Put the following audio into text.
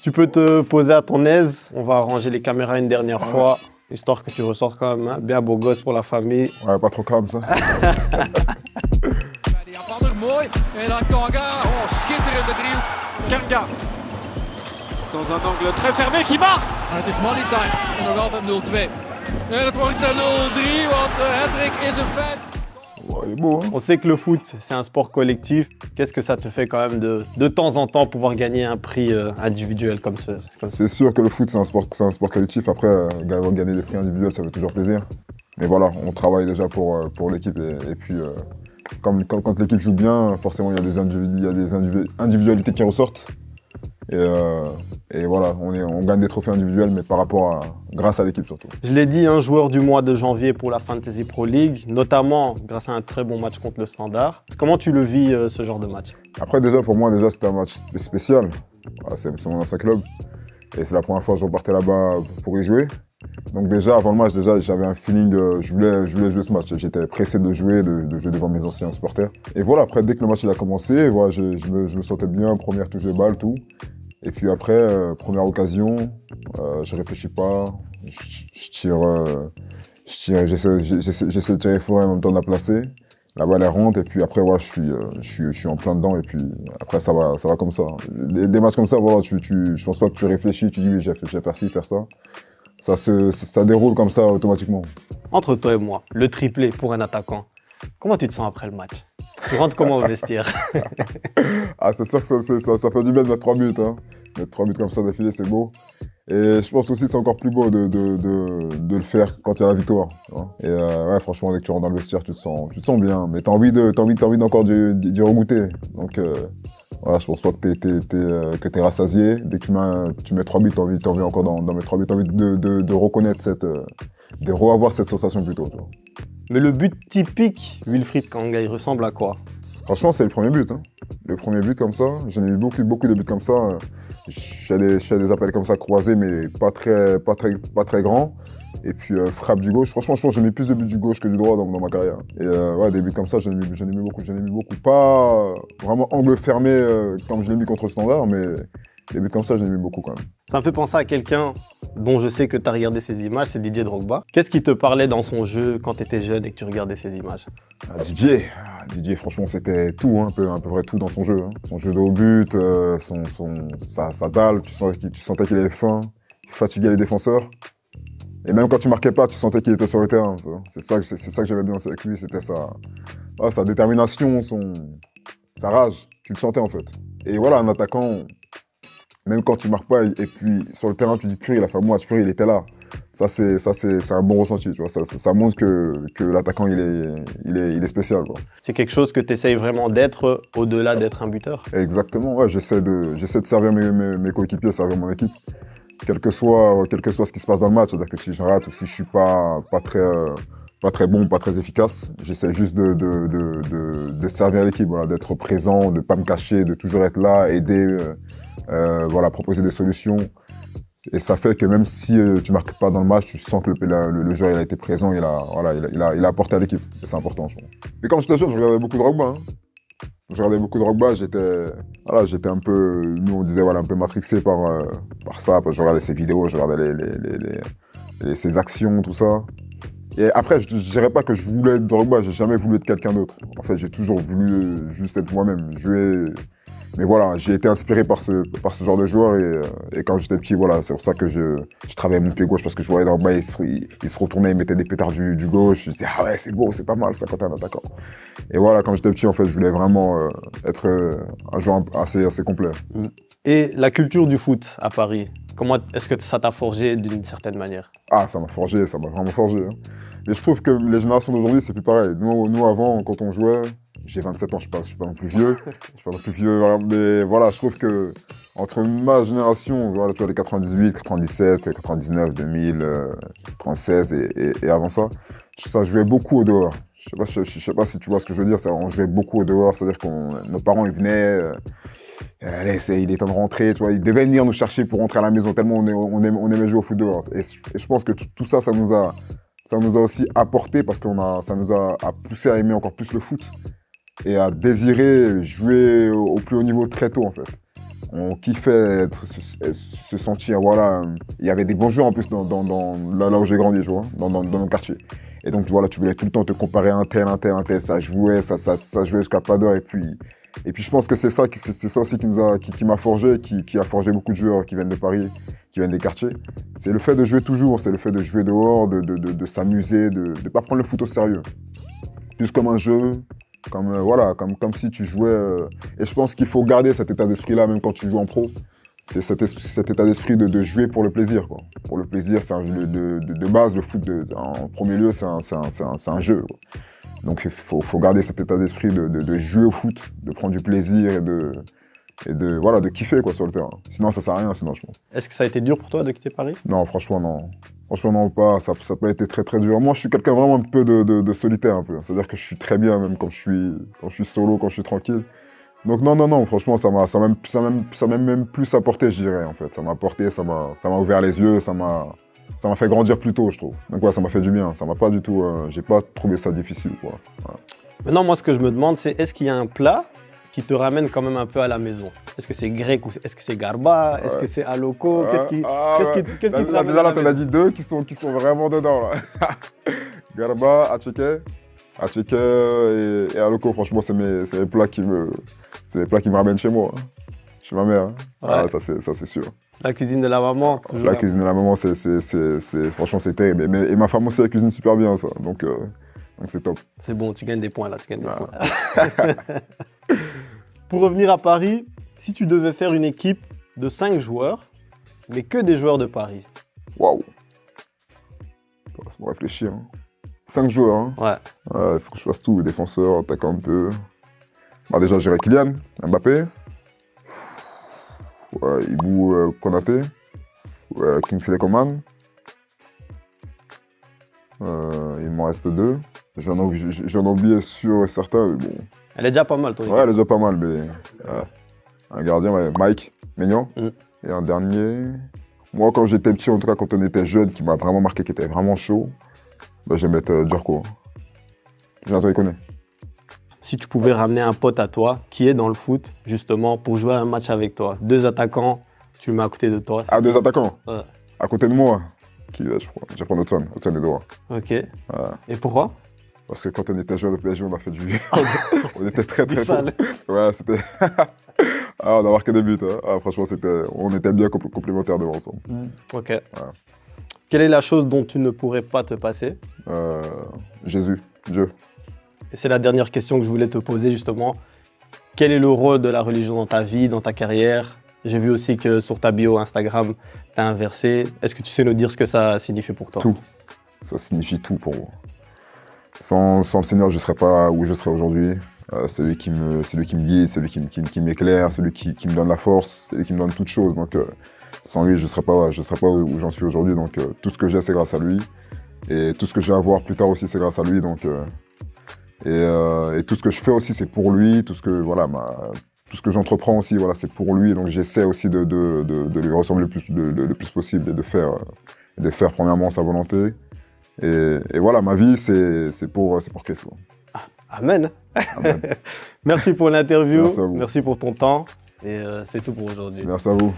Tu peux te poser à ton aise. On va arranger les caméras une dernière fois, histoire que tu ressortes quand même bien beau gosse pour la famille. Ouais, pas trop calme ça. Die aanvaller mooi. En dan Kanga. Oh, schitterende driehoek. Kanga. Dans un angle très fermé qui marque. En het is money time. En nog altijd 0-2. En het wordt 0-3, want de hat-trick is een feit. Ouais, il est beau, hein. On sait que le foot, c'est un sport collectif. Qu'est-ce que ça te fait quand même de temps en temps pouvoir gagner un prix individuel comme ça? C'est sûr que le foot, c'est un sport collectif. Après, gagner des prix individuels, ça fait toujours plaisir. Mais voilà, on travaille déjà pour l'équipe. Et puis, quand l'équipe joue bien, forcément, il y a des individualités qui ressortent. Et voilà, on gagne des trophées individuels, mais grâce à l'équipe surtout. Je l'ai dit, un joueur du mois de janvier pour la Fantasy Pro League, notamment grâce à un très bon match contre le Standard. Comment tu le vis, ce genre de match? Après, déjà, pour moi, c'était un match spécial. Voilà, c'est mon ancien club. Et c'est la première fois que je repartais là-bas pour y jouer. Donc déjà, avant le match, j'avais un feeling je voulais jouer ce match. J'étais pressé de jouer devant mes anciens supporters. Et voilà, après, dès que le match il a commencé, voilà, je me sentais bien, première touche de balle, tout. Et puis après, première occasion, je réfléchis pas, je tire, j'essaie de tirer fort et en même temps de la placer. La balle elle rentre et puis après voilà, je suis en plein dedans et puis après ça va comme ça. Des matchs comme ça, voilà, je pense pas que tu réfléchis, tu dis oui, je vais faire ci, faire ça. Ça déroule comme ça automatiquement. Entre toi et moi, le triplé pour un attaquant, comment tu te sens après le match? Tu rentres comment au vestiaire? Ah, c'est sûr que ça fait du bien de mettre 3 buts. Hein. Mettre 3 buts comme ça d'affilée, c'est beau. Et je pense aussi que c'est encore plus beau de le faire quand il y a la victoire. Tu vois. Et ouais, franchement, dès que tu rentres dans le vestiaire, tu te sens bien. Mais t'as envie d'encore d'y regoûter. Donc voilà, je pense pas que t'es rassasié. Dès que tu mets 3 buts, t'as envie encore d'en mettre 3 buts. T'as envie de reconnaître de reavoir cette sensation plutôt. Tu vois. Mais le but typique Wilfried Kanga, il ressemble à quoi? Franchement, c'est le premier but. Hein. Le premier but comme ça, j'en ai eu beaucoup de buts comme ça. Je fais des appels comme ça croisés, mais pas très grands. Et puis frappe du gauche. Franchement, je pense que j'ai mis plus de buts du gauche que du droit dans ma carrière. Et ouais, des buts comme ça, j'en ai mis beaucoup. Pas vraiment angle fermé comme je l'ai mis contre le Standard, mais des buts comme ça, j'en ai mis beaucoup quand même. Ça me fait penser à quelqu'un dont je sais que tu as regardé ses images, c'est Didier Drogba. Qu'est-ce qui te parlait dans son jeu quand tu étais jeune et que tu regardais ses images? Didier, franchement, c'était tout, hein, à peu près tout dans son jeu. Hein. Son jeu de haut but, sa dalle, tu sentais qu'il avait faim, il fatiguait les défenseurs. Et même quand tu marquais pas, tu sentais qu'il était sur le terrain. C'est ça que j'aimais bien avec lui, c'était sa détermination, sa rage. Tu le sentais en fait. Et voilà, un attaquant, même quand tu marques pas, et puis sur le terrain, tu dis purée, il a fait un match, purée, il était là. Ça, c'est un bon ressenti, tu vois. Ça montre que l'attaquant, il est spécial, quoi. C'est quelque chose que tu essayes vraiment d'être au-delà d'être un buteur? Exactement, ouais, j'essaie de servir mes coéquipiers, servir mon équipe. Quel que soit ce qui se passe dans le match, c'est-à-dire que si je rate ou si je suis pas très bon, pas très efficace, j'essaie juste de servir l'équipe, voilà, d'être présent, de pas me cacher, de toujours être là, aider, voilà, proposer des solutions. Et ça fait que même si tu marques pas dans le match, tu sens que le joueur il a été présent, il a apporté à l'équipe. Et c'est important, je trouve. Et quand j'étais jeune, je regardais beaucoup de Drogba. Hein. Je regardais beaucoup de Drogba, j'étais un peu, nous on disait voilà, un peu matrixé par ça, parce que je regardais ses vidéos, je regardais ses actions, tout ça. Et après, je dirais pas que je voulais être Drogba, j'ai jamais voulu être quelqu'un d'autre. En fait, j'ai toujours voulu juste être moi-même, jouer. Mais voilà, j'ai été inspiré par ce genre de joueur et quand j'étais petit, voilà, c'est pour ça que je travaillais mon pied gauche parce que je voyais Drogba, il se retournait, il mettait des pétards du gauche. Je disais, ah ouais, c'est beau, c'est pas mal ça quand t'es un attaquant. Et voilà, quand j'étais petit, en fait, je voulais vraiment être un joueur assez complet. Et la culture du foot à Paris, comment est-ce que ça t'a forgé d'une certaine manière? Ah, ça m'a vraiment forgé. Hein. Mais je trouve que les générations d'aujourd'hui, c'est plus pareil. Nous avant, quand on jouait, j'ai 27 ans, je suis pas non plus vieux. Mais voilà, je trouve que entre ma génération, voilà, tu vois, les 98, 97, 99, 2000, 96 et avant ça, ça jouait beaucoup au dehors. Je sais pas si tu vois ce que je veux dire, on jouait beaucoup au dehors, c'est-à-dire que nos parents, ils venaient, allez, il est temps de rentrer, tu vois, ils devaient venir nous chercher pour rentrer à la maison, tellement on aimait jouer au foot dehors. Et je pense que tout ça, ça nous a aussi apporté parce que ça nous a poussé à aimer encore plus le foot et à désirer jouer au plus haut niveau très tôt en fait. On kiffait se sentir, voilà. Il y avait des bons joueurs en plus là où j'ai grandi, tu vois, dans nos quartiers. Et donc, voilà, tu voulais tout le temps te comparer à un tel. Ça jouait, ça jouait jusqu'à pas d'heure. Et puis, je pense que c'est ça aussi qui m'a forgé, qui a forgé beaucoup de joueurs qui viennent de Paris, qui viennent des quartiers. C'est le fait de jouer toujours, c'est le fait de jouer dehors, de s'amuser, de ne pas prendre le foot au sérieux. Plus comme un jeu, comme si tu jouais. Et je pense qu'il faut garder cet état d'esprit-là, même quand tu joues en pro. C'est cet état d'esprit de jouer pour le plaisir, quoi. Pour le plaisir, c'est un jeu de base, le foot, en premier lieu, c'est un jeu, quoi. Donc il faut garder cet état d'esprit de jouer au foot, de prendre du plaisir et de kiffer, quoi, sur le terrain. Sinon, ça sert à rien, sinon, je pense. Est-ce que ça a été dur pour toi de quitter Paris? Non, franchement, non. Franchement, non, pas. Ça n'a pas été très, très dur. Moi, je suis quelqu'un vraiment un peu de solitaire, un peu. C'est-à-dire que je suis très bien, même quand je suis solo, quand je suis tranquille. Donc non, franchement, ça m'a même plus apporté, je dirais, en fait. Ça m'a apporté, ça m'a ouvert les yeux, ça m'a fait grandir plus tôt, je trouve. Donc ouais, ça m'a fait du bien. Ça m'a pas du tout, j'ai pas trouvé ça difficile, quoi. Voilà. Maintenant, moi, ce que je me demande, c'est est-ce qu'il y a un plat qui te ramène quand même un peu à la maison? Est-ce que c'est grec ou est-ce que c'est garba? Est-ce que c'est aloko? Qu'est-ce qui te ramène déjà à la là, t'en maison? as dit deux qui sont vraiment dedans, là. Garba, Acheke et aloko, franchement, c'est les plats qui me ramènent chez moi, hein. Chez ma mère, hein. Ouais. Ah, ça c'est sûr. La cuisine de la maman, toujours. La cuisine de la maman, franchement, c'est terrible. Et ma femme aussi, elle cuisine super bien, ça. Donc c'est top. C'est bon, tu gagnes des points là, tu gagnes des Ah. points. Pour revenir à Paris, si tu devais faire une équipe de 5 joueurs, mais que des joueurs de Paris. Waouh. Laisse-moi réfléchir, hein. 5 joueurs, hein. Ouais. Il faut que je fasse tout, défenseur, attaquant un peu. Bah, déjà, j'irais Kylian, Mbappé, Ibou Konaté, Kingsley Coman. Il m'en reste 2. J'en ai oublié sur certains, mais bon. Elle est déjà pas mal, ton équipe. Ouais, elle est déjà pas mal, mais un gardien, ouais, Mike Maignan. Mm. Et un dernier. Moi, quand j'étais petit, en tout cas, quand on était jeune, qui m'a vraiment marqué, qui était vraiment chaud, bah, je vais mettre Djorko. Jonathan, il connaît. Si tu pouvais ramener un pote à toi qui est dans le foot, justement, pour jouer un match avec toi, 2 attaquants, tu le mets à côté de toi. Ah, 2 attaquants. Ouais. À côté de moi. Qui je crois. Je vais prendre Otson Edouard. Ok. Et pourquoi? Parce que quand on était jeune au PSG, on a fait du. On était très Du très sale. fort. Ouais, c'était. Ah, on a marqué des buts, hein. Ah, franchement, on était bien complémentaires devant ensemble. Ok. Quelle est la chose dont tu ne pourrais pas te passer? Jésus, Dieu. Et c'est la dernière question que je voulais te poser justement. Quel est le rôle de la religion dans ta vie, dans ta carrière? J'ai vu aussi que sur ta bio Instagram, tu as un verset. Est-ce que tu sais nous dire ce que ça signifie pour toi? Tout. Ça signifie tout pour moi. Sans le Seigneur, je ne serais pas où je serais aujourd'hui. C'est lui qui me guide, c'est lui qui m'éclaire, c'est lui qui me donne la force, c'est lui qui me donne toutes choses. Donc sans lui, je ne serais pas où j'en suis aujourd'hui. Donc tout ce que j'ai, c'est grâce à lui. Et tout ce que je vais avoir plus tard aussi, c'est grâce à lui. Donc, et tout ce que je fais aussi, c'est pour lui. Tout ce que j'entreprends aussi, voilà, c'est pour lui. Donc j'essaie aussi de lui ressembler le plus possible et de faire premièrement sa volonté. Et voilà, ma vie, c'est pour Christ. Amen. Amen. Merci pour l'interview, Merci à vous. merci pour ton temps et c'est tout pour aujourd'hui. Merci à vous.